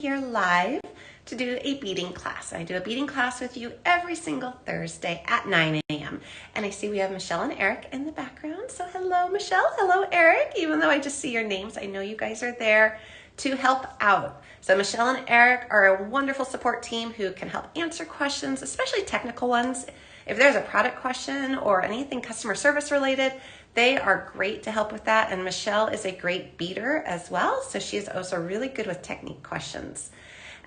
here live to do a beading class. I do a beading class with you every single Thursday at 9 a.m. And I see we have Michelle and Eric in the background. So hello, Michelle. Hello, Eric. Even though I just see your names, I know you guys are there to help out. So Michelle and Eric are a wonderful support team who can help answer questions, especially technical ones. If there's a product question or anything customer service related, they are great to help with that. And Michelle is a great beader as well. So she's also really good with technique questions.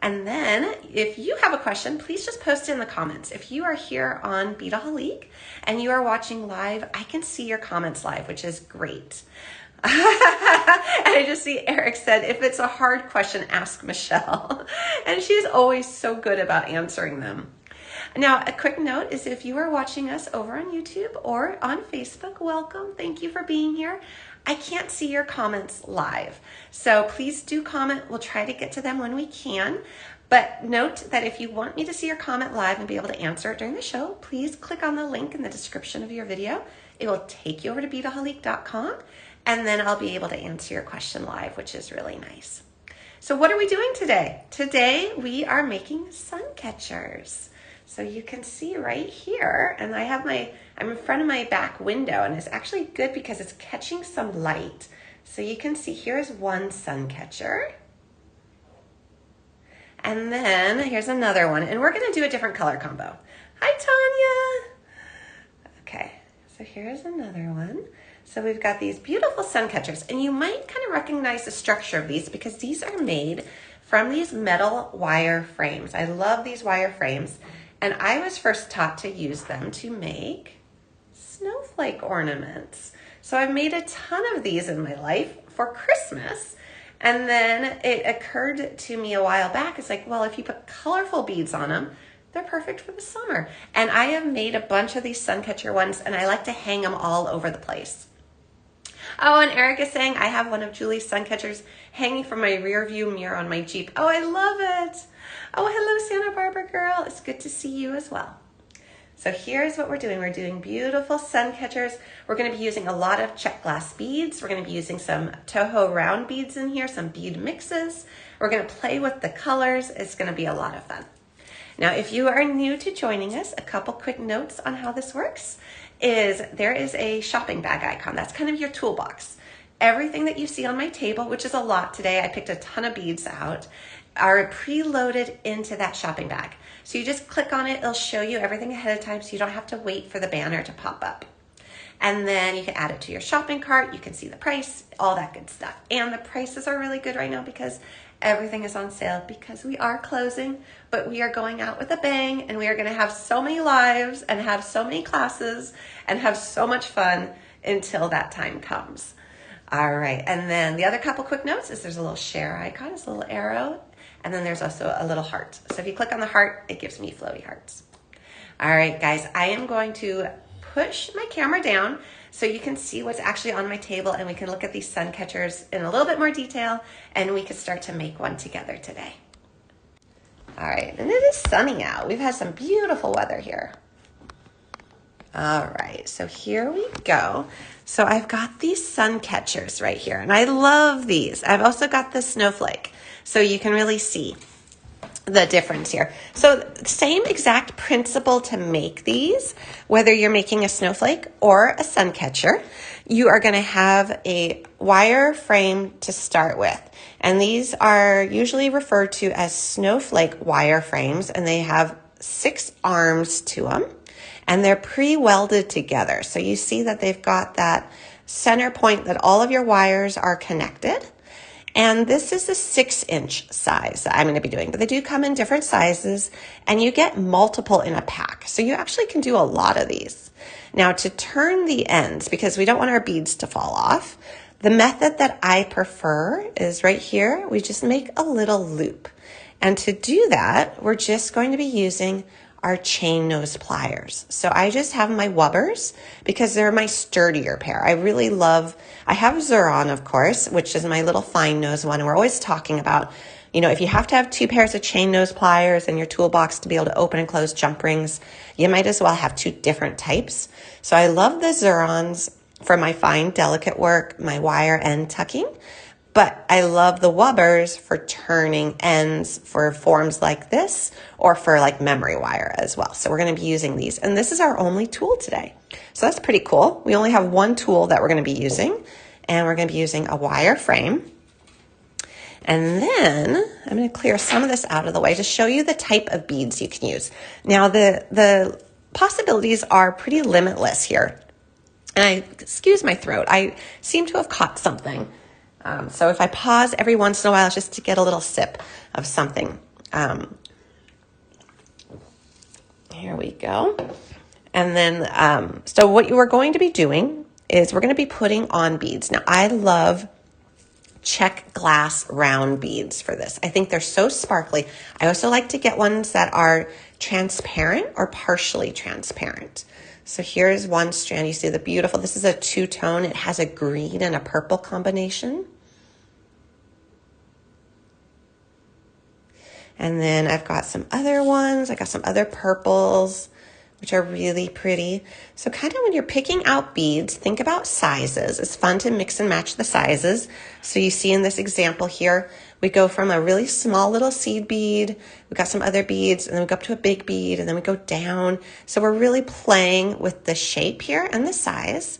And then if you have a question, please just post it in the comments. If you are here on Beadaholique and you are watching live, I can see your comments live, which is great. And I just see Eric said, if it's a hard question, ask Michelle. And she's always so good about answering them. Now, a quick note is if you are watching us over on YouTube or on Facebook, welcome. Thank you for being here. I can't see your comments live, so please do comment. We'll try to get to them when we can. But note that if you want me to see your comment live and be able to answer it during the show, please click on the link in the description of your video. It will take you over to beadaholique.com, and then I'll be able to answer your question live, which is really nice. So what are we doing today? Today we are making sun catchers. So you can see right here, and I'm in front of my back window, and it's actually good because it's catching some light. So you can see here's one sun catcher. And then here's another one, and we're gonna do a different color combo. Hi, Tanya. Okay, so here's another one. So we've got these beautiful sun catchers, and you might kind of recognize the structure of these because these are made from these metal wire frames. I love these wire frames. And I was first taught to use them to make snowflake ornaments. So I've made a ton of these in my life for Christmas. And then it occurred to me a while back, it's like, well, if you put colorful beads on them, they're perfect for the summer. And I have made a bunch of these sun catcher ones, and I like to hang them all over the place. Oh, and Eric is saying, I have one of Julie's sun catchers hanging from my rear view mirror on my Jeep. Oh, I love it. Oh, hello, Santa Barbara girl. It's good to see you as well. So here's what we're doing. We're doing beautiful sun catchers. We're going to be using a lot of Czech Glass beads. We're going to be using some Toho round beads in here, some bead mixes. We're going to play with the colors. It's going to be a lot of fun. Now, if you are new to joining us, a couple quick notes on how this works is there is a shopping bag icon. That's kind of your toolbox. Everything that you see on my table, which is a lot today, I picked a ton of beads out, are preloaded into that shopping bag. So you just click on it, it'll show you everything ahead of time so you don't have to wait for the banner to pop up. And then you can add it to your shopping cart, you can see the price, all that good stuff. And the prices are really good right now because everything is on sale because we are closing, but we are going out with a bang and we are gonna have so many lives and have so many classes and have so much fun until that time comes. All right, and then the other couple quick notes is there's a little share icon, it's a little arrow, and then there's also a little heart. So if you click on the heart, it gives me floaty hearts. All right, guys, I am going to push my camera down so you can see what's actually on my table and we can look at these sun catchers in a little bit more detail and we can start to make one together today. All right, and it is sunny out. We've had some beautiful weather here. All right, so here we go. So I've got these sun catchers right here and I love these. I've also got the snowflake so you can really see the difference here. So same exact principle to make these, whether you're making a snowflake or a sun catcher, you are going to have a wire frame to start with. And these are usually referred to as snowflake wire frames, and they have 6 arms to them, and they're pre-welded together. So you see that they've got that center point that all of your wires are connected. And this is the 6-inch size that I'm going to be doing, but they do come in different sizes and you get multiple in a pack. So you actually can do a lot of these. Now to turn the ends, because we don't want our beads to fall off, the method that I prefer is right here. We just make a little loop. And to do that, we're just going to be using our chain nose pliers. So I just have my wubbers because they're my sturdier pair. I really love, I have Xuron, of course, which is my little fine nose one. And we're always talking about, you know, if you have to have 2 pairs of chain nose pliers in your toolbox to be able to open and close jump rings, you might as well have 2 different types. So I love the Xurons for my fine, delicate work, my wire end tucking. But I love the wubbers for turning ends for forms like this or for like memory wire as well. So we're going to be using these. And this is our only tool today. So that's pretty cool. We only have one tool that we're going to be using, and we're going to be using a wire frame. And then I'm going to clear some of this out of the way to show you the type of beads you can use. Now the possibilities are pretty limitless here. And excuse my throat, I seem to have caught something. So if I pause every once in a while, it's just to get a little sip of something. Here we go. And then, so what you are going to be doing is we're going to be putting on beads. Now, I love Czech Glass round beads for this. I think they're so sparkly. I also like to get ones that are transparent or partially transparent. So here's one strand. You see the beautiful, this is a two-tone. It has a green and a purple combination. And then I've got some other ones. I got some other purples, which are really pretty. So kind of when you're picking out beads, think about sizes. It's fun to mix and match the sizes. So you see in this example here, we go from a really small little seed bead, we got some other beads, and then we go up to a big bead, and then we go down. So we're really playing with the shape here and the size.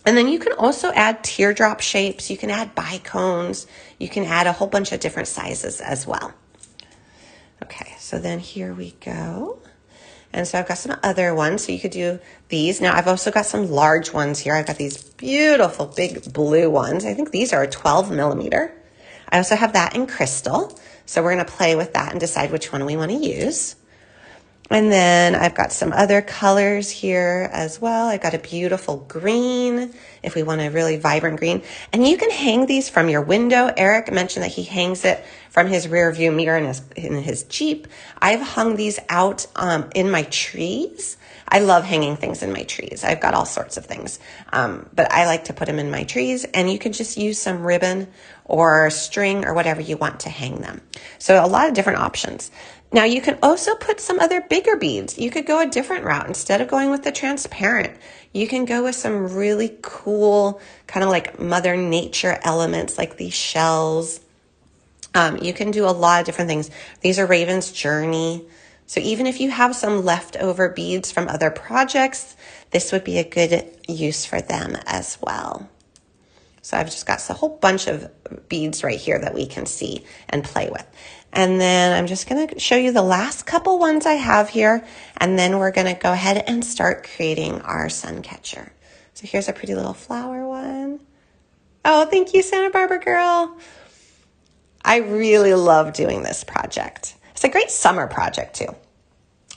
And then you can also add teardrop shapes, you can add bicones, you can add a whole bunch of different sizes as well. Okay, so then here we go. And so I've got some other ones, so you could do these. Now I've also got some large ones here. I've got these beautiful big blue ones. I think these are a 12 millimeter. I also have that in crystal. So we're gonna play with that and decide which one we wanna use. And then I've got some other colors here as well. I've got a beautiful green, if we want a really vibrant green. And you can hang these from your window. Eric mentioned that he hangs it from his rear view mirror in his Jeep. I've hung these out in my trees. I love hanging things in my trees. I've got all sorts of things, but I like to put them in my trees, and you can just use some ribbon or string or whatever you want to hang them. So a lot of different options. Now you can also put some other bigger beads. You could go a different route. Instead of going with the transparent, you can go with some really cool kind of like Mother Nature elements like these shells. You can do a lot of different things. These are Raven's Journey. So even if you have some leftover beads from other projects, this would be a good use for them as well. So I've just got a whole bunch of beads right here that we can see and play with. And then I'm just going to show you the last couple ones I have here, and then we're going to go ahead and start creating our sun catcher. So here's a pretty little flower one. Oh, thank you, Santa Barbara girl. I really love doing this project. It's a great summer project too.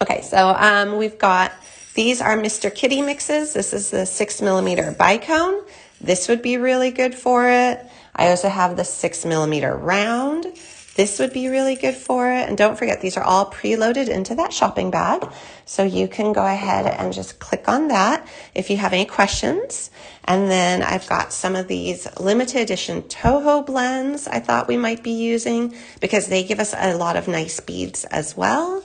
Okay, so we've got, these are Mr. Kitty mixes. This is the 6 millimeter bicone. This would be really good for it. I also have the 6 millimeter round. This would be really good for it. And don't forget, these are all preloaded into that shopping bag. So you can go ahead and just click on that if you have any questions. And then I've got some of these limited edition Toho blends I thought we might be using because they give us a lot of nice beads as well.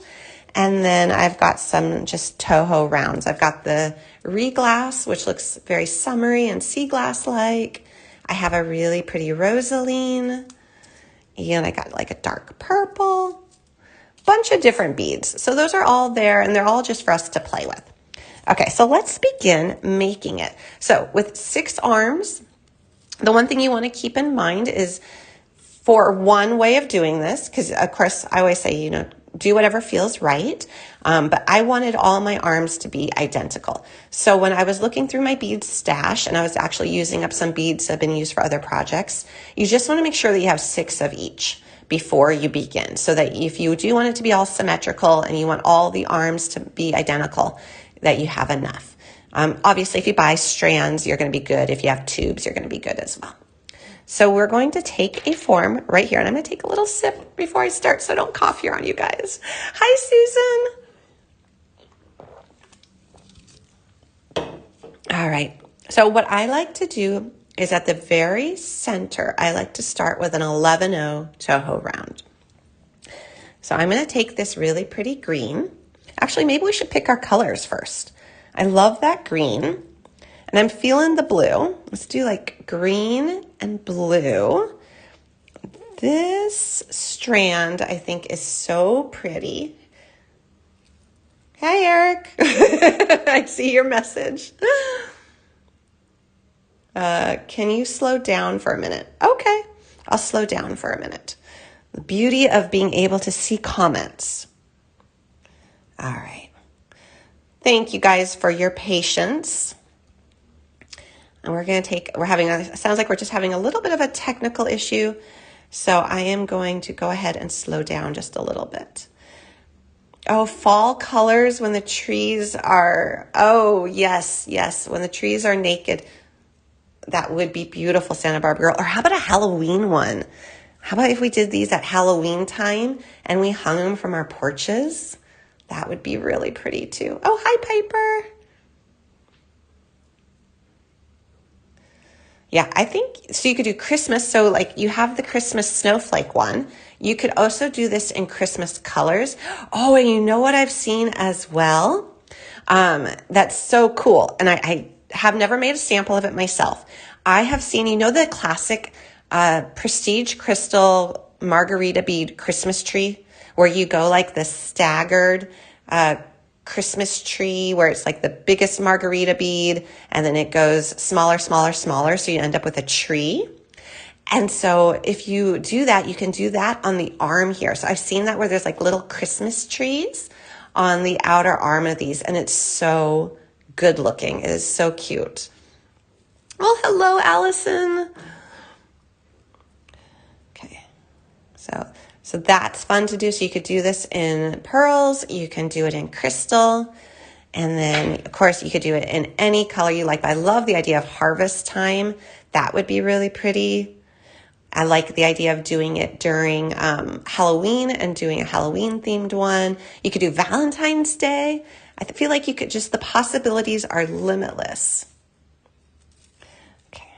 And then I've got some just Toho rounds. I've got the Reglass, which looks very summery and sea glass-like. I have a really pretty Rosaline. And I got like a dark purple, bunch of different beads. So those are all there, and they're all just for us to play with. Okay, so let's begin making it. So with 6 arms, the one thing you want to keep in mind is for one way of doing this, because of course I always say, you know, do whatever feels right. But I wanted all my arms to be identical. So when I was looking through my beads stash and I was actually using up some beads that have been used for other projects, you just want to make sure that you have 6 of each before you begin. So that if you do want it to be all symmetrical and you want all the arms to be identical, that you have enough. Obviously, if you buy strands, you're going to be good. If you have tubes, you're going to be good as well. So we're going to take a form right here, and I'm going to take a little sip before I start so I don't cough here on you guys. Hi, Susan. All right. So what I like to do is at the very center, I like to start with an 11-0 Toho round. So I'm going to take this really pretty green. Actually, maybe we should pick our colors first. I love that green. And I'm feeling the blue. Let's do like green and blue. This strand, I think, is so pretty. Hi, Eric. I see your message. Can you slow down for a minute? Okay, I'll slow down for a minute. The beauty of being able to see comments. All right. Thank you guys for your patience. And sounds like we're just having a little bit of a technical issue. So I am going to go ahead and slow down just a little bit. Oh, fall colors when the trees are, oh, yes, when the trees are naked. That would be beautiful, Santa Barbara girl. Or how about a Halloween one? How about if we did these at Halloween time and we hung them from our porches? That would be really pretty too. Oh, hi, Piper. Yeah, I think, so you could do Christmas. So like you have the Christmas snowflake one. You could also do this in Christmas colors. Oh, and you know what I've seen as well? That's so cool. And I have never made a sample of it myself. I have seen, you know, the classic prestige crystal margarita bead Christmas tree where you go like the staggered Christmas tree where it's like the biggest margarita bead and then it goes smaller, smaller, smaller. So you end up with a tree. And so if you do that, you can do that on the arm here. So I've seen that where there's like little Christmas trees on the outer arm of these. And it's so good looking. It is so cute. Oh, hello, Allison. Okay. So that's fun to do. So you could do this in pearls. You can do it in crystal. And then, of course, you could do it in any color you like. But I love the idea of harvest time. That would be really pretty. I like the idea of doing it during Halloween and doing a Halloween themed one. You could do Valentine's Day. I feel like you could just, the possibilities are limitless. Okay.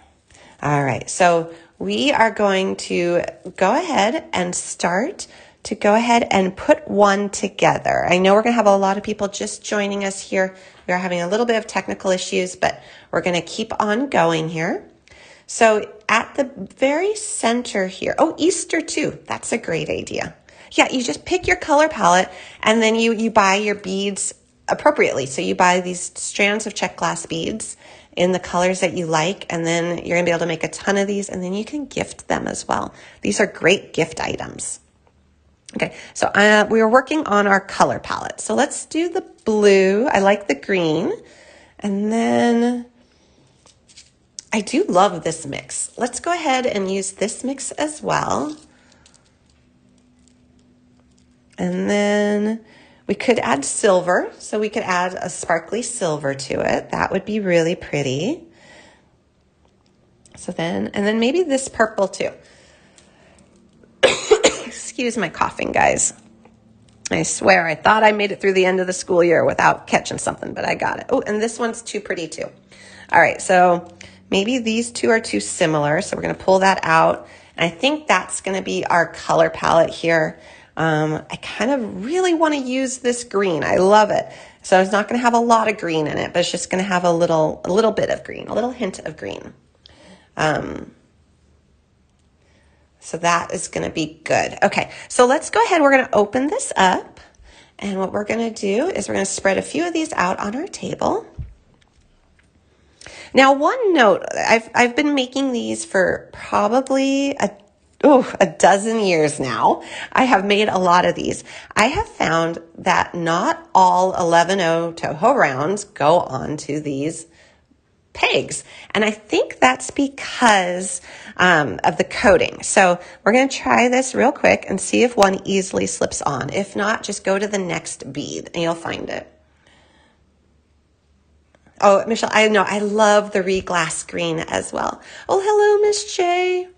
All right. So we are going to go ahead and start to go ahead and put one together. I know we're going to have a lot of people just joining us here. We are having a little bit of technical issues, but we're going to keep on going here. So at the very center here, oh, Easter too. That's a great idea. Yeah, you just pick your color palette and then you buy your beads appropriately. So you buy these strands of Czech Glass beads in the colors that you like, and then you're gonna be able to make a ton of these, and then you can gift them as well. These are great gift items. Okay, so we are working on our color palette. So let's do the blue. I like the green. And then I do love this mix. Let's go ahead and use this mix as well. And then we could add silver. So we could add a sparkly silver to it. That would be really pretty. So then, and then maybe this purple too. Excuse my coughing, guys. I swear, I thought I made it through the end of the school year without catching something, but I got it. Oh, and this one's too pretty too. All right, so maybe these two are too similar, so we're gonna pull that out. And I think that's gonna be our color palette here. I kind of really wanna use this green. I love it. So it's not gonna have a lot of green in it, but it's just gonna have a little bit of green, a little hint of green. So that is going to be good. Okay, so let's go ahead. We're going to open this up. And what we're going to do is we're going to spread a few of these out on our table. Now, one note, I've been making these for probably a dozen years now. I have made a lot of these. I have found that not all 11-0 Toho rounds go onto these pegs. And I think that's because of the coating. So we're going to try this real quick and see if one easily slips on. If not, just go to the next bead and you'll find it. Oh, Michelle, I know. I love the re-glass green as well. Oh, hello, Miss J.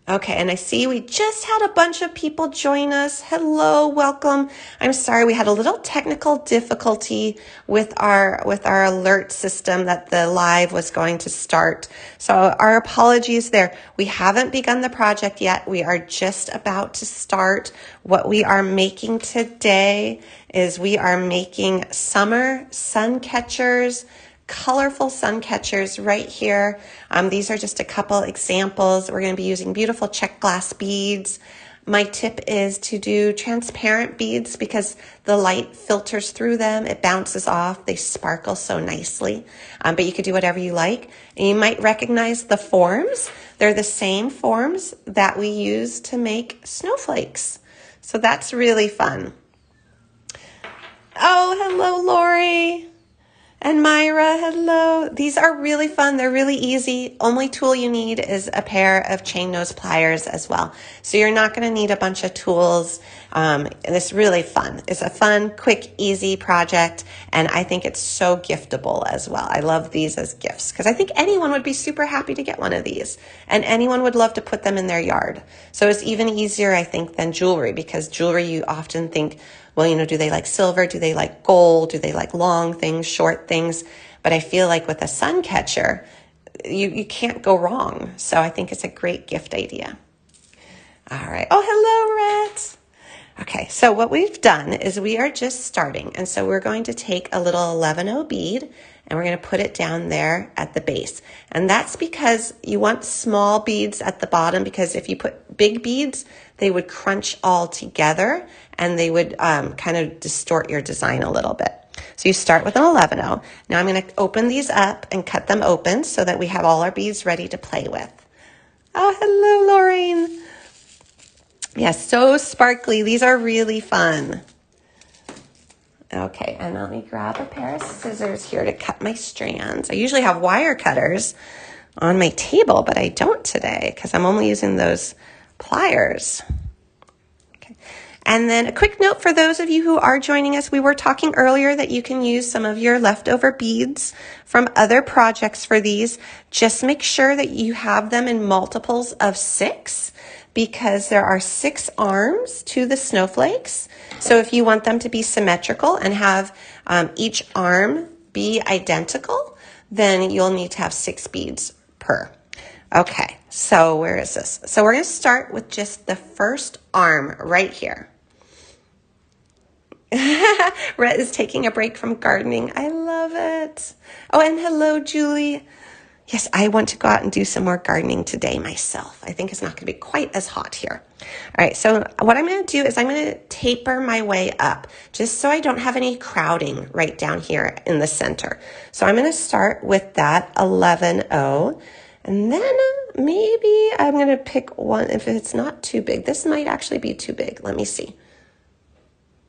Okay, and I see we just had a bunch of people join us. Hello, welcome. I'm sorry, we had a little technical difficulty with our alert system that the live was going to start. So our apologies there. We haven't begun the project yet. We are just about to start. What we are making today is we are making summer Suncatchers colorful sun catchers right here. These are just a couple examples. We're going to be using beautiful Czech Glass beads. My tip is to do transparent beads because the light filters through them. It bounces off. They sparkle so nicely. But you could do whatever you like. And you might recognize the forms. They're the same forms that we use to make snowflakes. So that's really fun. Oh, hello, Lori. And Myra, hello. These are really fun. They're really easy. Only tool you need is a pair of chain nose pliers as well. So you're not going to need a bunch of tools. And it's really fun. It's a fun, quick, easy project. And I think it's so giftable as well. I love these as gifts because I think anyone would be super happy to get one of these. And anyone would love to put them in their yard. So it's even easier, I think, than jewelry because jewelry you often think, well, you know, do they like silver? Do they like gold? Do they like long things, short things? But I feel like with a sun catcher, you can't go wrong. So I think it's a great gift idea. All right. Oh, hello, Rhett. Okay, so what we've done is we are just starting. And so we're going to take a little 11-0 bead and we're going to put it down there at the base. And that's because you want small beads at the bottom because if you put big beads, they would crunch all together and they would kind of distort your design a little bit. So you start with an 11-0. Now I'm going to open these up and cut them open so that we have all our beads ready to play with. Oh, hello, Lorraine. Yes, so sparkly. These are really fun. Okay, and let me grab a pair of scissors here to cut my strands. I usually have wire cutters on my table, but I don't today because I'm only using those pliers. Okay. And then a quick note for those of you who are joining us, we were talking earlier that you can use some of your leftover beads from other projects for these. Just make sure that you have them in multiples of 6 because there are 6 arms to the snowflakes. So if you want them to be symmetrical and have each arm be identical, then you'll need to have 6 beads per. Okay, so where is this? So we're going to start with just the first arm right here. Rhett is taking a break from gardening. I love it. Oh, and hello, Julie. Yes, I want to go out and do some more gardening today myself. I think it's not going to be quite as hot here. All right, so what I'm going to do is I'm going to taper my way up just so I don't have any crowding right down here in the center. So I'm going to start with that 11-0, and then maybe I'm going to pick one if it's not too big. This might actually be too big. Let me see.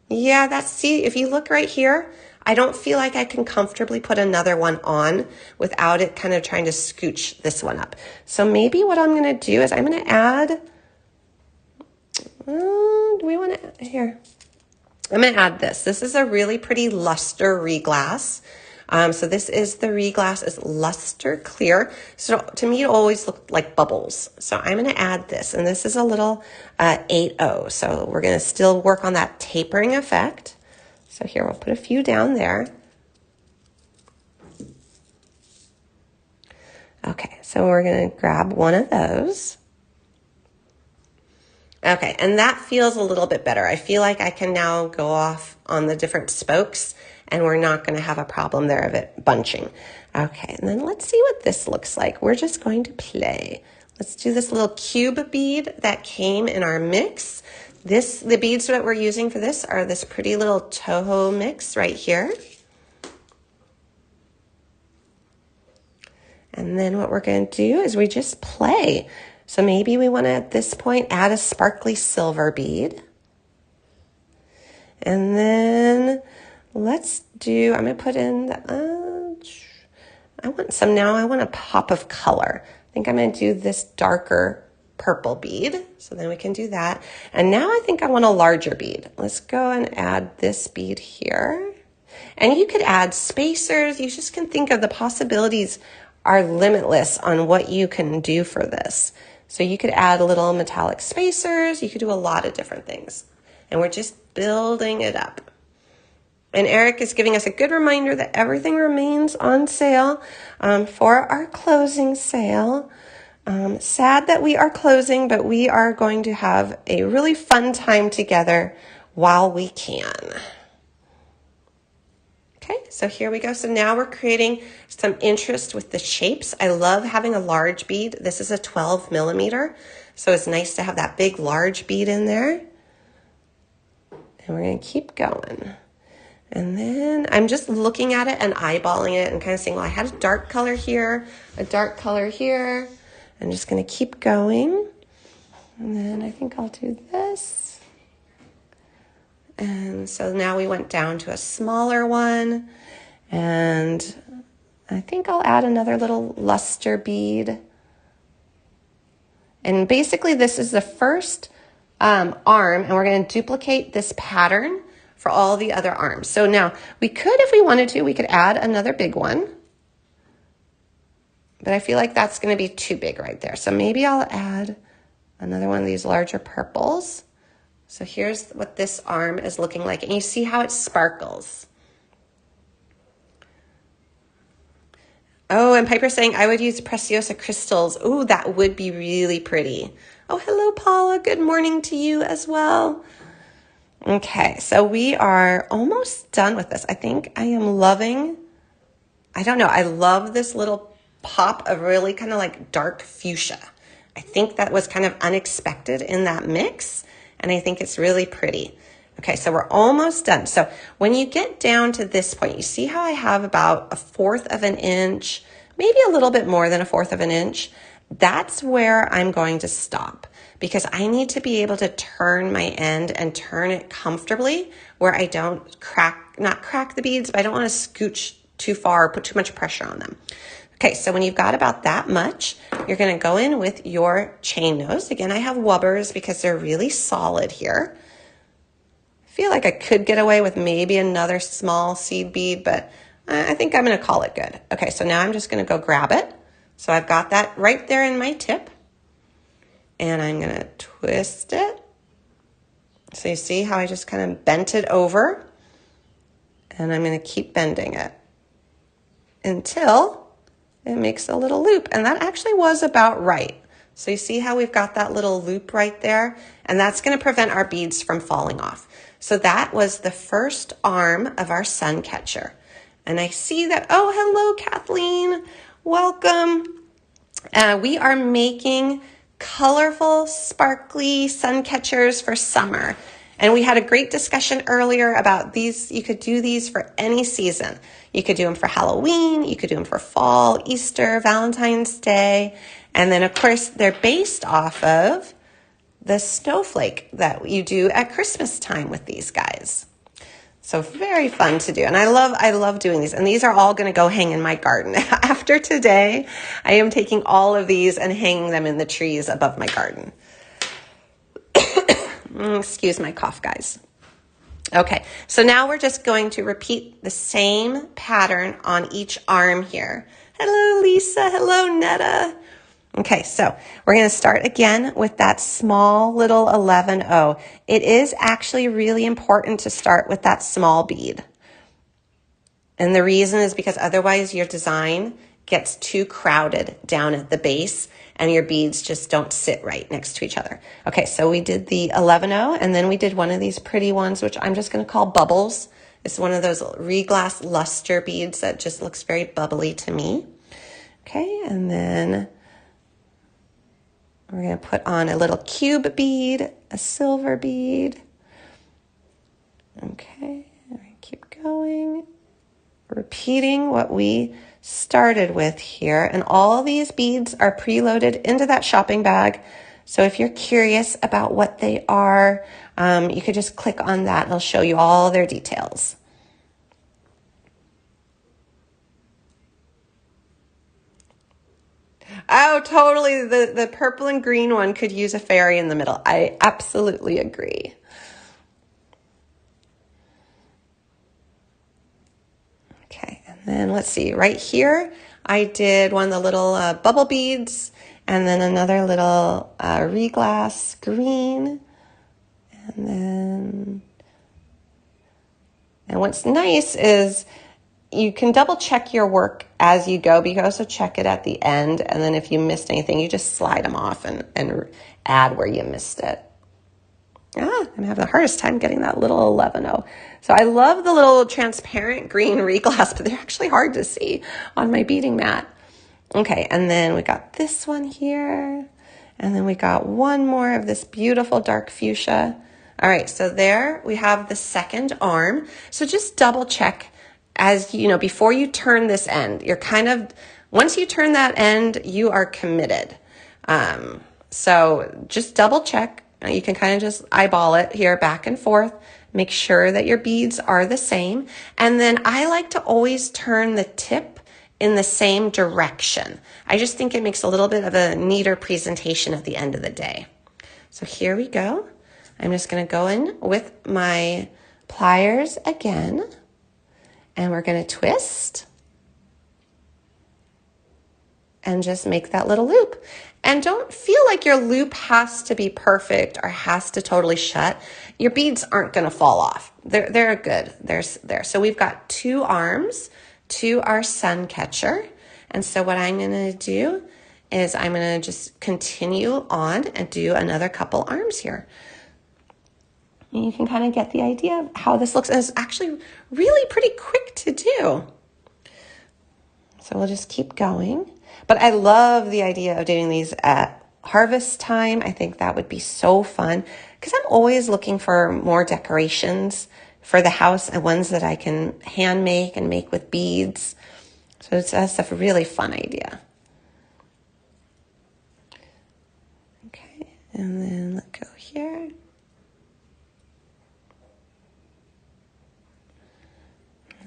Yeah, see, if you look right here, I don't feel like I can comfortably put another one on without it kind of trying to scooch this one up. So maybe what I'm going to do is I'm going to add, do we want to, here. I'm going to add this. This is a really pretty luster reglass. So this is the reglass is luster clear. So to me, it always looked like bubbles. So I'm going to add this, and this is a little 8-0. So we're going to still work on that tapering effect. So here, we'll put a few down there. Okay, so we're going to grab one of those. Okay, and that feels a little bit better. I feel like I can now go off on the different spokes and we're not going to have a problem there of it bunching. Okay, and then let's see what this looks like. We're just going to play. Let's do this little cube bead that came in our mix. The beads that we're using for this are this pretty little Toho mix right here. And then what we're going to do is we just play. So maybe we want to, at this point, add a sparkly silver bead. And then let's do, I'm going to put in, I want a pop of color. I think I'm going to do this darker purple bead. So then we can do that. And now I think I want a larger bead. Let's go and add this bead here. And you could add spacers. You just can think of the possibilities are limitless on what you can do for this. So you could add little metallic spacers. You could do a lot of different things. And we're just building it up. And Eric is giving us a good reminder that everything remains on sale for our closing sale. Sad that we are closing, but we are going to have a really fun time together while we can. Okay, so here we go. So now we're creating some interest with the shapes. I love having a large bead. This is a 12 millimeter, so it's nice to have that big large bead in there. And we're going to keep going. And then I'm just looking at it and eyeballing it and kind of saying, well, I had a dark color here, a dark color here. I'm just going to keep going. And then I think I'll do this. And so now we went down to a smaller one. And I think I'll add another little luster bead. And basically this is the first arm, and we're going to duplicate this pattern for all the other arms. So now we could, if we wanted to, we could add another big one. But I feel like that's going to be too big right there. So maybe I'll add another one of these larger purples. So here's what this arm is looking like. And you see how it sparkles. Oh, and Piper's saying I would use Preciosa crystals. Ooh, that would be really pretty. Oh, hello, Paula. Good morning to you as well. Okay, so we are almost done with this. I think I am loving, I don't know, I love this little pop of really kind of like dark fuchsia. I think that was kind of unexpected in that mix, and I think it's really pretty. Okay, so we're almost done. So when you get down to this point, you see how I have about 1/4 of an inch, maybe a little bit more than 1/4 of an inch. That's where I'm going to stop, because I need to be able to turn my end and turn it comfortably where I don't not crack the beads, but I don't want to scooch too far or put too much pressure on them. Okay, so when you've got about that much, you're going to go in with your chain nose. Again, I have wubbers because they're really solid here. I feel like I could get away with maybe another small seed bead, but I think I'm going to call it good. Okay, so now I'm just going to go grab it. So I've got that right there in my tip. And I'm going to twist it. So you see how I just kind of bent it over. And I'm going to keep bending it until it makes a little loop. And that actually was about right. So you see how we've got that little loop right there? And that's going to prevent our beads from falling off. So that was the first arm of our sun catcher. And I see that, oh, hello, Kathleen. Welcome. We are making colorful, sparkly sun catchers for summer. And we had a great discussion earlier about these. You could do these for any season. You could do them for Halloween. You could do them for fall, Easter, Valentine's Day. And then, of course, they're based off of the snowflake that you do at Christmas time with these guys. So very fun to do. And I love doing these. And these are all going to go hang in my garden. After today, I am taking all of these and hanging them in the trees above my garden. Excuse my cough, guys. Okay, so now we're just going to repeat the same pattern on each arm here. Hello, Lisa. Hello, Netta. Okay, so we're going to start again with that small little 11-0. It is actually really important to start with that small bead. And the reason is because otherwise your design gets too crowded down at the base and your beads just don't sit right next to each other. Okay, so we did the 11-0, and then we did one of these pretty ones, which I'm just going to call bubbles. It's one of those reglass luster beads that just looks very bubbly to me. Okay, and then we're going to put on a little cube bead, a silver bead. Okay, keep going. Repeating what we started with here. And all these beads are preloaded into that shopping bag. So if you're curious about what they are, you could just click on that and it'll show you all their details. Oh, totally. The purple and green one could use a fairy in the middle. I absolutely agree. Okay, and then let's see. Right here, I did one of the little bubble beads, and then another little reglass green. And what's nice is you can double check your work as you go, but you can also check it at the end. And then if you missed anything, you just slide them off and add where you missed it. I'm having the hardest time getting that little 11-0. So I love the little transparent green reglass, but they're actually hard to see on my beading mat. Okay, and then we got this one here. And then we got one more of this beautiful dark fuchsia. All right, so there we have the second arm. So just double check as you know, before you turn this end, you're kind of, once you turn that end, you are committed. So just double check. You can kind of just eyeball it here back and forth. Make sure that your beads are the same. And then I like to always turn the tip in the same direction. I just think it makes a little bit of a neater presentation at the end of the day. So here we go. I'm just going to go in with my pliers again, and we're going to twist and just make that little loop. And don't feel like your loop has to be perfect or has to totally shut. Your beads aren't going to fall off. They're good. There. So we've got 2 arms to our sun catcher. And so what I'm going to do is I'm going to just continue on and do another couple arms here. And you can kind of get the idea of how this looks. And it's actually really pretty quick to do. So we'll just keep going. But I love the idea of doing these at harvest time. I think that would be so fun because I'm always looking for more decorations for the house and ones that I can hand make and make with beads. So that's a really fun idea. Okay, and then let go here.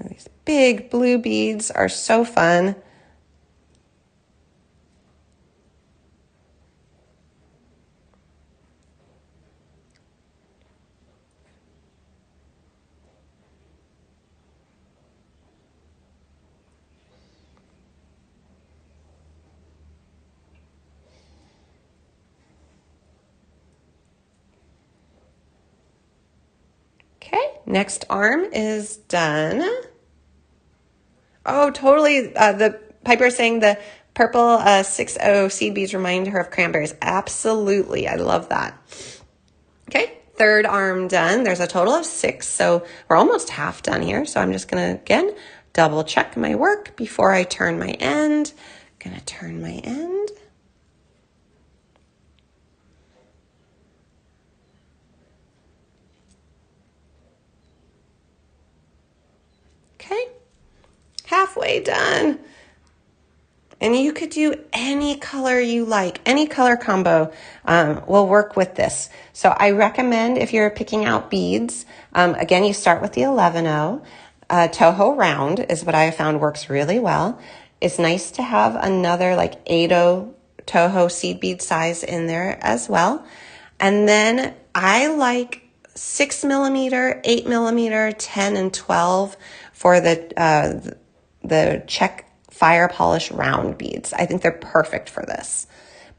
These big blue beads are so fun. Okay, next arm is done. Oh, totally. The Piper is saying the purple 6-0 seed beads remind her of cranberries. Absolutely. I love that. Okay, third arm done. There's a total of 6, so we're almost half done here. So I'm just going to, again, double check my work before I turn my end. I'm going to turn my end. Okay, halfway done. And you could do any color you like. Any color combo will work with this. So I recommend if you're picking out beads, again, you start with the 11-0. Toho round is what I found works really well. It's nice to have another like 8-0 Toho seed bead size in there as well. And then I like 6mm, 8mm, 10 and 12 for the Czech fire polish round beads. I think they're perfect for this.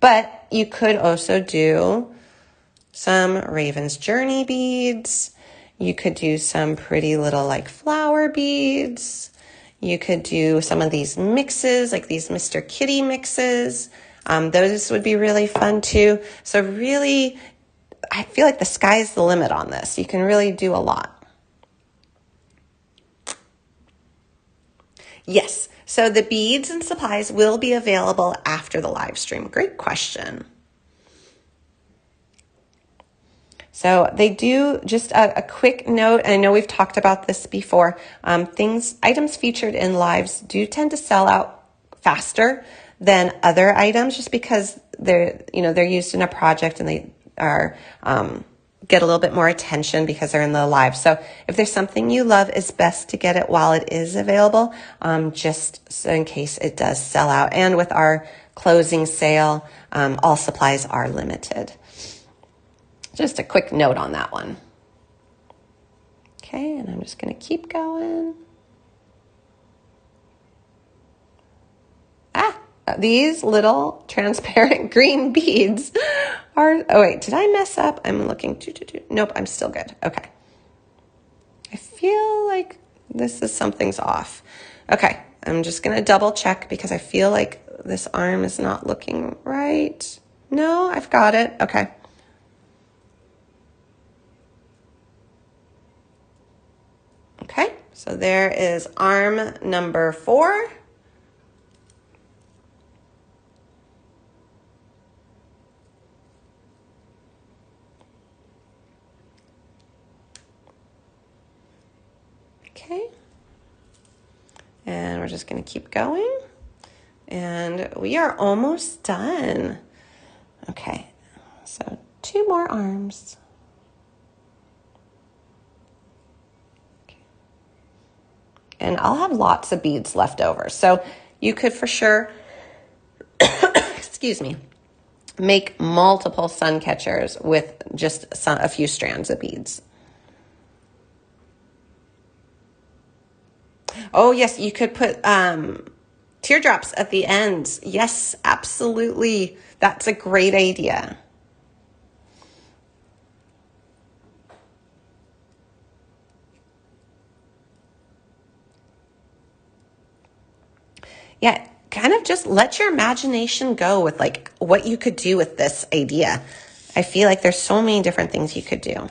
But you could also do some Raven's Journey beads. You could do some pretty little like flower beads. You could do some of these mixes, like these Mr. Kitty mixes. Those would be really fun too. So really, I feel like the sky's the limit on this. You can really do a lot. Yes, so the beads and supplies will be available after the live stream. Great question. So they do, just a quick note, and I know we've talked about this before, items featured in lives do tend to sell out faster than other items just because they're used in a project and they are get a little bit more attention because they're in the live. So if there's something you love, it's best to get it while it is available, just so in case it does sell out. And with our closing sale, all supplies are limited. Just a quick note on that one. Okay, and I'm just going to keep going. These little transparent green beads are, oh wait, did I mess up? I'm looking, nope, I'm still good. Okay. I feel like something's off. Okay, I'm just going to double check because I feel like this arm is not looking right. No, I've got it. Okay. So there is arm number 4. Okay. And we're just going to keep going. And we are almost done. Okay. So 2 more arms. And I'll have lots of beads left over. So you could for sure, excuse me, make multiple sun catchers with just a few strands of beads. Oh yes, you could put teardrops at the end. Yes, absolutely. That's a great idea. Yeah, kind of just let your imagination go with like what you could do with this idea. I feel like there's so many different things you could do.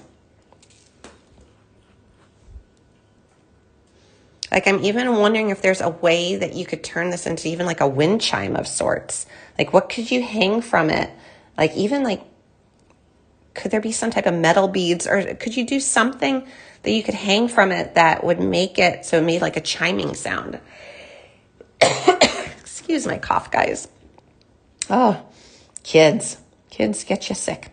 Like I'm even wondering if there's a way that you could turn this into even like a wind chime of sorts. Like what could you hang from it? Like even like, could there be some type of metal beads, or could you do something that you could hang from it that would make it so it made like a chiming sound? Excuse my cough, guys. Oh, kids get you sick.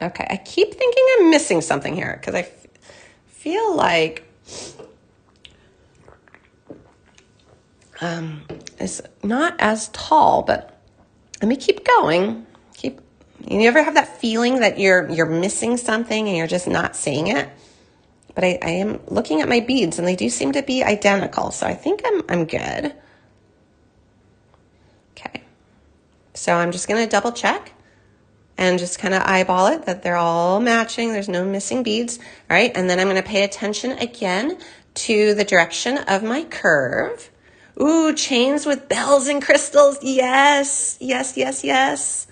Okay, I keep thinking I'm missing something here because I feel like it's not as tall, but let me keep going. You ever have that feeling that you're missing something and you're just not seeing it? But I am looking at my beads and they do seem to be identical, so I think I'm good. Okay, so I'm just gonna double check and just kind of eyeball it that they're all matching. There's no missing beads. All right, and then I'm going to pay attention again to the direction of my curve. Ooh, chains with bells and crystals. Yes, yes, yes, yes.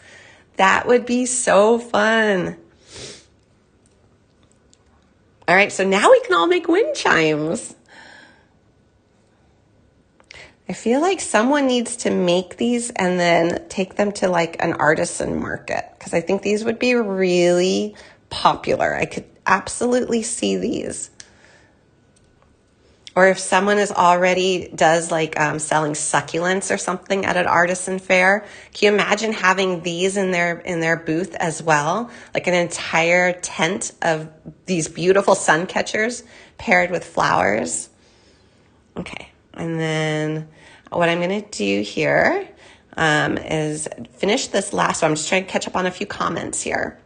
That would be so fun. All right, so now we can all make wind chimes. I feel like someone needs to make these and then take them to like an artisan market because I think these would be really popular. I could absolutely see these. Or if someone is already does like selling succulents or something at an artisan fair, can you imagine having these in their booth as well? Like an entire tent of these beautiful sun catchers paired with flowers. Okay, and then what I'm going to do here is finish this last one. I'm just trying to catch up on a few comments here.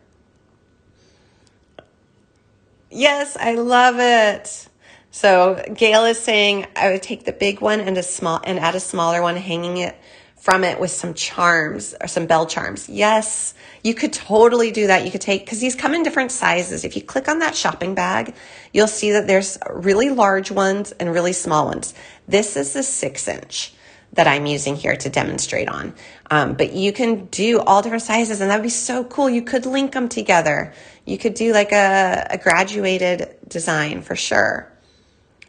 Yes, I love it. So Gail is saying I would take the big one and add a smaller one, hanging it from it with some charms or some bell charms. Yes, you could totally do that. You could take, because these come in different sizes. If you click on that shopping bag, you'll see that there's really large ones and really small ones. This is the 6-inch that I'm using here to demonstrate on. But you can do all different sizes and that'd be so cool. You could link them together. You could do like a graduated design for sure.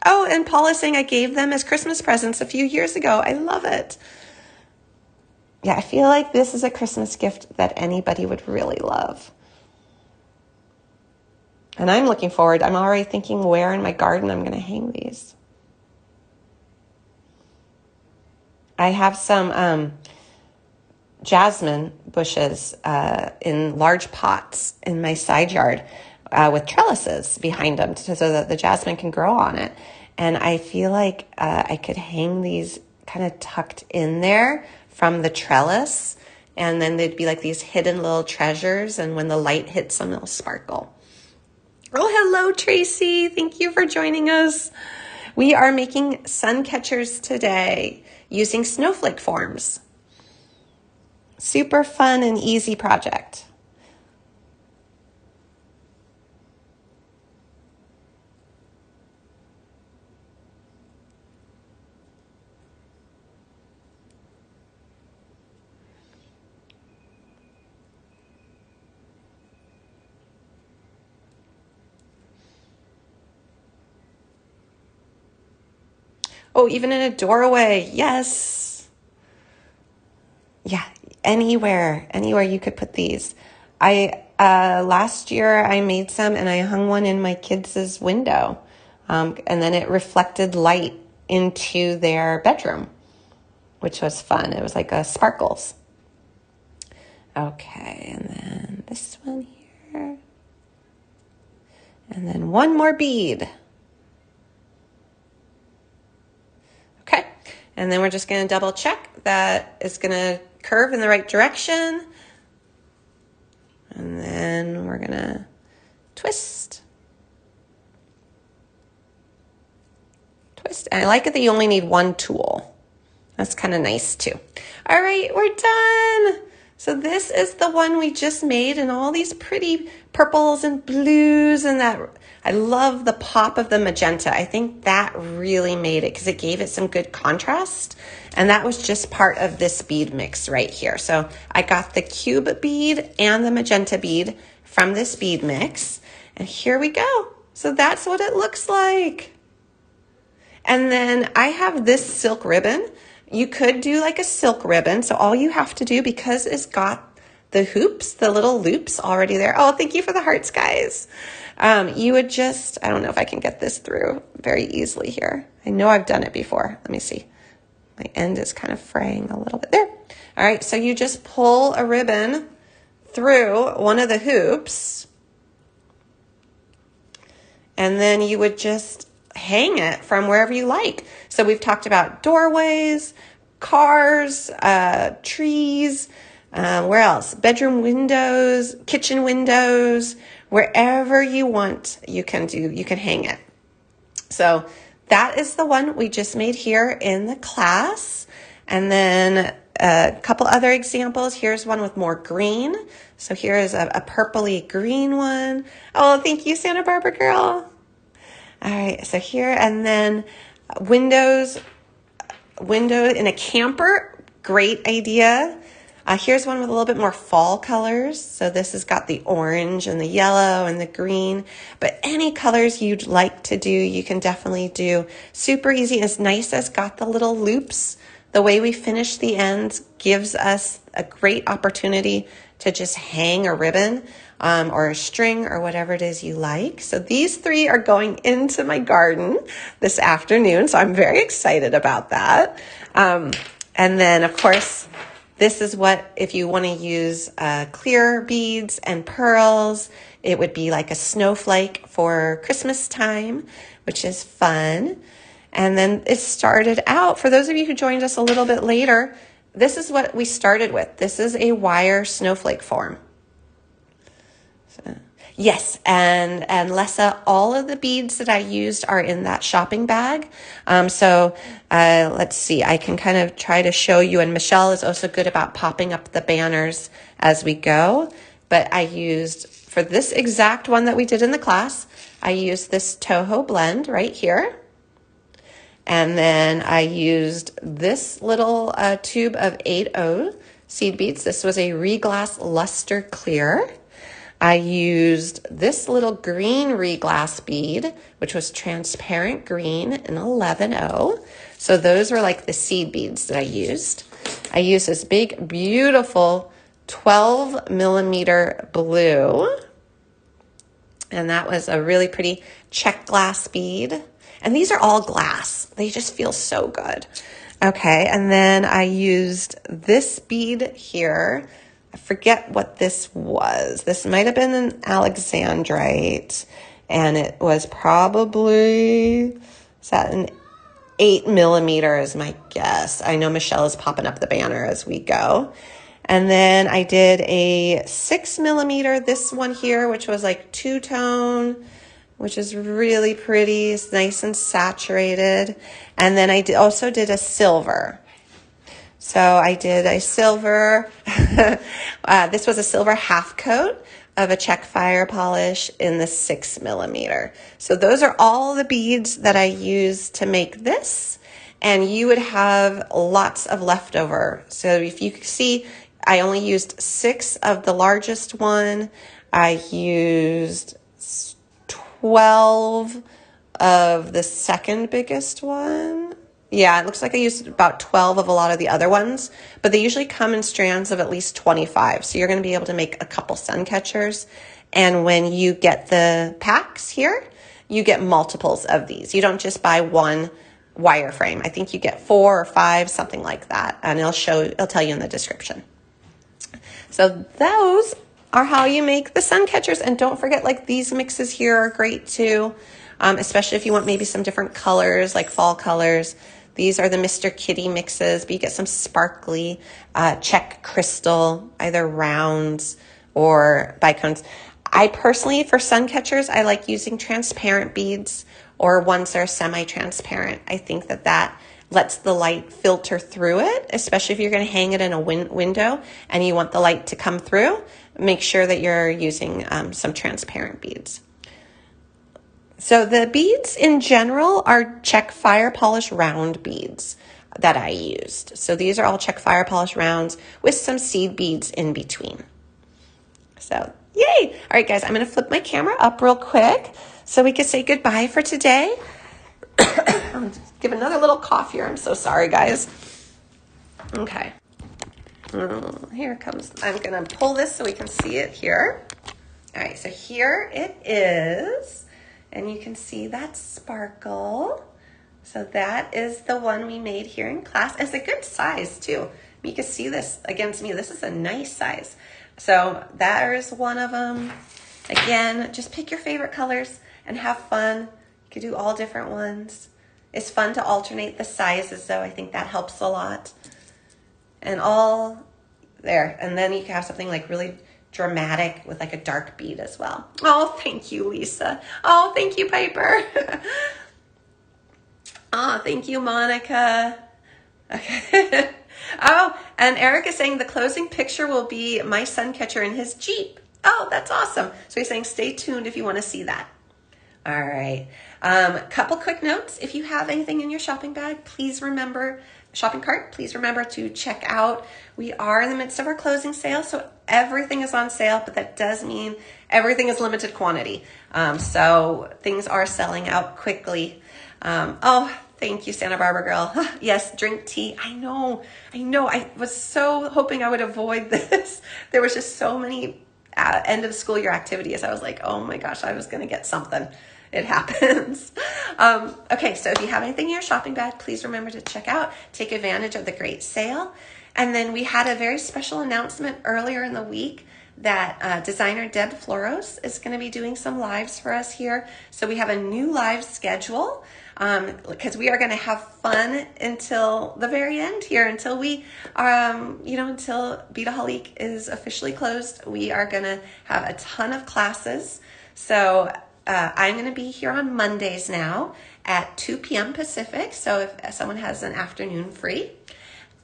Oh, and Paula is saying I gave them as Christmas presents a few years ago. I love it. Yeah, I feel like this is a Christmas gift that anybody would really love. And I'm looking forward. I'm already thinking where in my garden I'm going to hang these. I have some jasmine bushes in large pots in my side yard with trellises behind them so that the jasmine can grow on it. And I feel like I could hang these kind of tucked in there from the trellis, and then they'd be like these hidden little treasures, and when the light hits them, it'll sparkle. Oh, hello, Tracy. Thank you for joining us. We are making sun catchers today using snowflake forms. Super fun and easy project. Oh, even in a doorway. Yes. Yeah, anywhere you could put these. Last year I made some and I hung one in my kids' window. And then it reflected light into their bedroom, which was fun. It was like a sparkles. Okay, and then this one here. And then one more bead. Okay, and then we're just going to double check that it's going to curve in the right direction. And then we're going to twist. Twist. And I like it that you only need one tool. That's kind of nice too. All right, we're done. So this is the one we just made, and all these pretty purples and blues, and that I love the pop of the magenta. I think that really made it because it gave it some good contrast, and that was just part of this bead mix right here. So I got the cube bead and the magenta bead from this bead mix, and here we go. So that's what it looks like. And then I have this silk ribbon. You could do like a silk ribbon. So all you have to do, because it's got the hoops, the little loops already there. Oh, thank you for the hearts, guys. You would just, I don't know if I can get this through very easily here. I know I've done it before. Let me see. My end is kind of fraying a little bit there. All right, so you just pull a ribbon through one of the hoops, and then you would just hang it from wherever you like. So we've talked about doorways, cars, trees, where else? Bedroom windows, kitchen windows, wherever you want, you can hang it. So that is the one we just made here in the class. And then a couple other examples. Here's one with more green. So here is a purpley green one. Oh, thank you, Santa Barbara girl. All right, so here, and then window in a camper, great idea. Here's one with a little bit more fall colors. So this has got the orange and the yellow and the green, but any colors you'd like to do, you can definitely do. Super easy. As nice as got the little loops. The way we finish the ends gives us a great opportunity to just hang a ribbon or a string or whatever it is you like. So these three are going into my garden this afternoon. So I'm very excited about that. And then of course, this is what, if you want to use clear beads and pearls, it would be like a snowflake for Christmas time, which is fun. And then it started out, for those of you who joined us a little bit later, this is what we started with. This is a wire snowflake form. So, yes, and Lessa, all of the beads that I used are in that shopping bag. Let's see, I can kind of try to show you, and Michelle is also good about popping up the banners as we go. But I used, for this exact one that we did in the class, I used this Toho blend right here. And then I used this little tube of 8O seed beads. This was a Reglass Luster Clear. I used this little green Reglass bead, which was transparent green in 11O. So those were like the seed beads that I used. I used this big, beautiful 12 millimeter blue. And that was a really pretty Czech Glass bead. And these are all glass. They just feel so good. Okay, and then I used this bead here. I forget what this was. This might have been an Alexandrite, and it was probably, is that an 8 millimeter is my guess. I know Michelle is popping up the banner as we go. And then I did a 6 millimeter, this one here, which was like two-tone, which is really pretty. It's nice and saturated. And then I also did a silver. So I did a silver. This was a silver half coat of a Czech fire polish in the 6 millimeter. So those are all the beads that I used to make this. And you would have lots of leftover. So if you see, I only used 6 of the largest one. I used 12 of the second biggest one. Yeah, it looks like I used about 12 of a lot of the other ones, but they usually come in strands of at least 25. So you're going to be able to make a couple sun catchers. And when you get the packs here, you get multiples of these. You don't just buy one wireframe. I think you get 4 or 5, something like that. And it'll tell you in the description. So those are how you make the sun catchers. And don't forget, like, these mixes here are great too, especially if you want maybe some different colors, like fall colors. These are the Mr. Kitty mixes, but you get some sparkly Czech crystal, either rounds or bicones. I personally, for sun catchers, I like using transparent beads or ones that are semi-transparent. I think that lets the light filter through it, especially if you're going to hang it in a window and you want the light to come through. Make sure that you're using some transparent beads. So the beads in general are Czech fire polish round beads that I used. So these are all Czech fire polish rounds with some seed beads in between. So yay! All right, guys, I'm going to flip my camera up real quick so we can say goodbye for today. I'll just give another little cough here. I'm so sorry, guys. Okay. Here it comes. I'm going to pull this so we can see it here. All right, so here it is. And you can see that sparkle. So that is the one we made here in class. It's a good size too. You can see this against me. This is a nice size. So that is one of them. Again, just pick your favorite colors and have fun. You can do all different ones. It's fun to alternate the sizes though. I think that helps a lot. And all there. And then you can have something like really dramatic with like a dark bead as well. Oh, thank you, Lisa. Oh, thank you, Piper. Oh, thank you, Monica. Okay. Oh, and Eric is saying the closing picture will be my sun catcher in his Jeep. Oh, that's awesome. So he's saying stay tuned if you want to see that. All right. Couple quick notes. If you have anything in your shopping bag, please remember, shopping cart, please remember to check out. We are in the midst of our closing sale, so everything is on sale, but that does mean everything is limited quantity. So things are selling out quickly. Oh, thank you, Santa Barbara girl. Yes, drink tea. I know. I was so hoping I would avoid this. There was just so many end of school year activities. I was like, oh my gosh, I was going to get something. It happens. Okay, so if you have anything in your shopping bag, please remember to check out, take advantage of the great sale. And then we had a very special announcement earlier in the week that designer Deb Floros is going to be doing some lives for us here. So we have a new live schedule because we are going to have fun until the very end here, until we, until Beadaholique is officially closed. We are going to have a ton of classes. So I'm going to be here on Mondays now at 2 p.m. Pacific. So if someone has an afternoon free.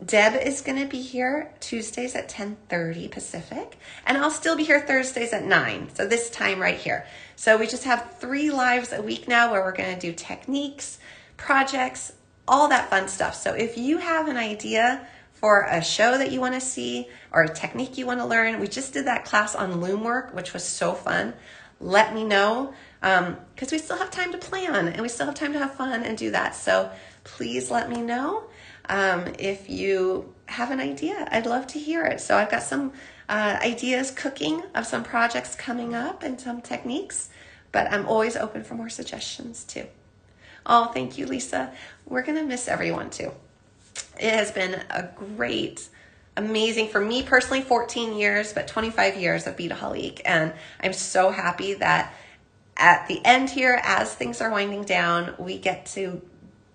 Deb is going to be here Tuesdays at 10:30 Pacific, and I'll still be here Thursdays at 9. So this time right here. So we just have 3 lives a week now where we're going to do techniques, projects, all that fun stuff. So if you have an idea for a show that you want to see or a technique you want to learn, we just did that class on loom work, which was so fun. Let me know because we still have time to plan and we still have time to have fun and do that. So please let me know. If you have an idea, I'd love to hear it. So I've got some ideas cooking of some projects coming up and some techniques, but I'm always open for more suggestions too. Oh, thank you, Lisa. We're going to miss everyone too. It has been a great, amazing, for me personally, 14 years, but 25 years of Beadaholique. And I'm so happy that at the end here, as things are winding down, we get to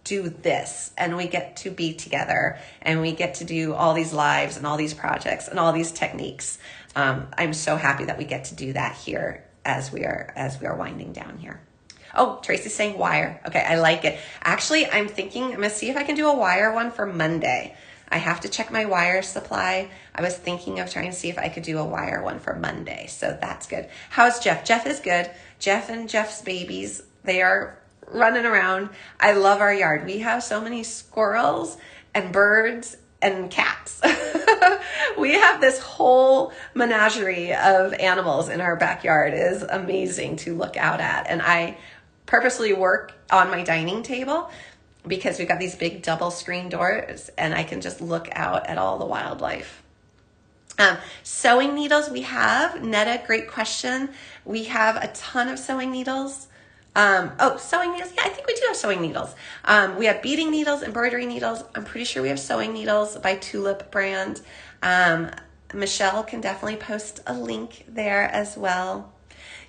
do this and we get to be together and we get to do all these lives and all these projects and all these techniques. I'm so happy that we get to do that here as we are winding down here. Oh, Tracy's saying wire. Okay, I like it. Actually, I'm gonna see if I can do a wire one for Monday. I have to check my wire supply. I was thinking of trying to see if I could do a wire one for Monday. So that's good. How's Jeff? Jeff is good. Jeff and Jeff's babies, they are running around. I love our yard. We have so many squirrels and birds and cats. We have this whole menagerie of animals in our backyard. It is amazing to look out at. And I purposely work on my dining table because we've got these big double screen doors and I can just look out at all the wildlife. Sewing needles we have. Netta, great question. We have a ton of sewing needles. Sewing needles. Yeah, I think we do have sewing needles. We have beading needles, embroidery needles. I'm pretty sure we have sewing needles by Tulip brand. Michelle can definitely post a link there as well.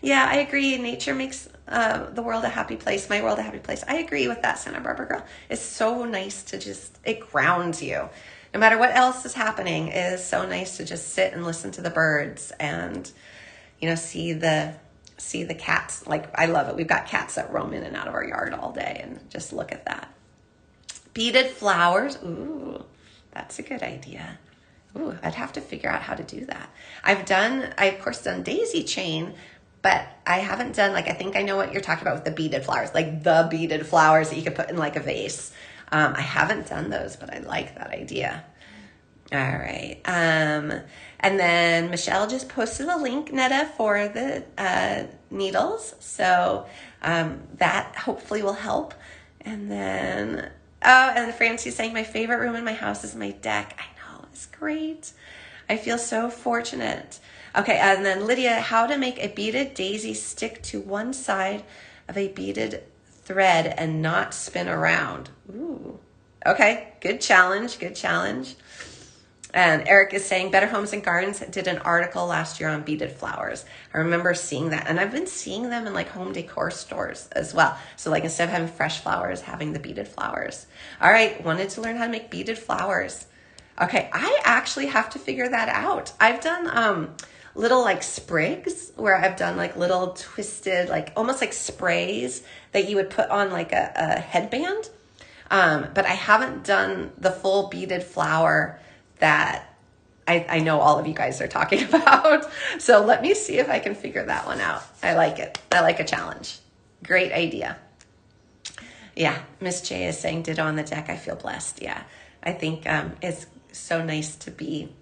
Yeah, I agree. Nature makes the world a happy place, my world a happy place. I agree with that, Santa Barbara girl. It's so nice to it grounds you. No matter what else is happening, it is so nice to just sit and listen to the birds and, see the cats. Like, I love it. We've got cats that roam in and out of our yard all day, and just look at that. Beaded flowers. Ooh, that's a good idea. Ooh, I'd have to figure out how to do that. I've of course done daisy chain, but I haven't done, I think I know what you're talking about with the beaded flowers, like the beaded flowers that you could put in like a vase. I haven't done those, but I like that idea. All right. And then Michelle just posted a link, Netta, for the needles. So that hopefully will help. And then, and Francie's saying, my favorite room in my house is my deck. I know, it's great. I feel so fortunate. Okay, and then Lydia, how to make a beaded daisy stick to one side of a beaded thread and not spin around. Ooh. Okay, good challenge, good challenge. And Eric is saying Better Homes and Gardens did an article last year on beaded flowers. I remember seeing that, and I've been seeing them in home decor stores as well. So instead of having fresh flowers, having the beaded flowers. All right, wanted to learn how to make beaded flowers. Okay, I actually have to figure that out. I've done little sprigs where I've done little twisted, almost like sprays that you would put on a headband. But I haven't done the full beaded flower that I know all of you guys are talking about. So let me see if I can figure that one out. I like it. I like a challenge. Great idea. Yeah, Miss J is saying ditto on the deck. I feel blessed. Yeah, I think it's so nice to be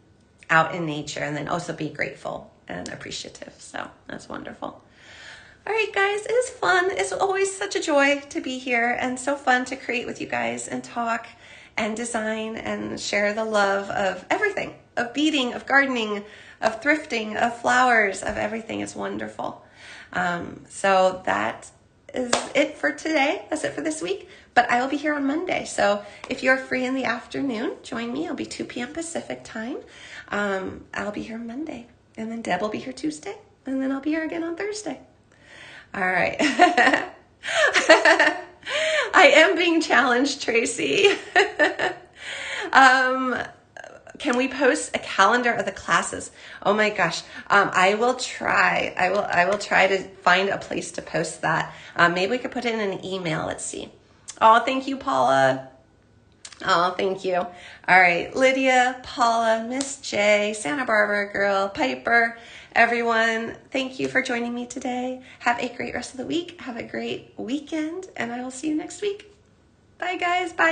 out in nature and then also be grateful and appreciative. So that's wonderful. All right, guys, it is fun. It's always such a joy to be here and so fun to create with you guys and talk and design and share the love of everything, of beading, of gardening, of thrifting, of flowers, of everything. It's wonderful. So that is it for today. That's it for this week. But I will be here on Monday. So if you're free in the afternoon, join me. It'll be 2 p.m. Pacific time. I'll be here Monday. And then Deb will be here Tuesday. And then I'll be here again on Thursday. All right. I am being challenged, Tracy. Can we post a calendar of the classes? Oh my gosh. I will try. I will try to find a place to post that. Maybe we could put it in an email. Let's see. Oh, thank you, Paula. Oh, thank you. All right. Lydia, Paula, Miss J, Santa Barbara girl, Piper, everyone. Thank you for joining me today. Have a great rest of the week. Have a great weekend, and I will see you next week. Bye, guys. Bye.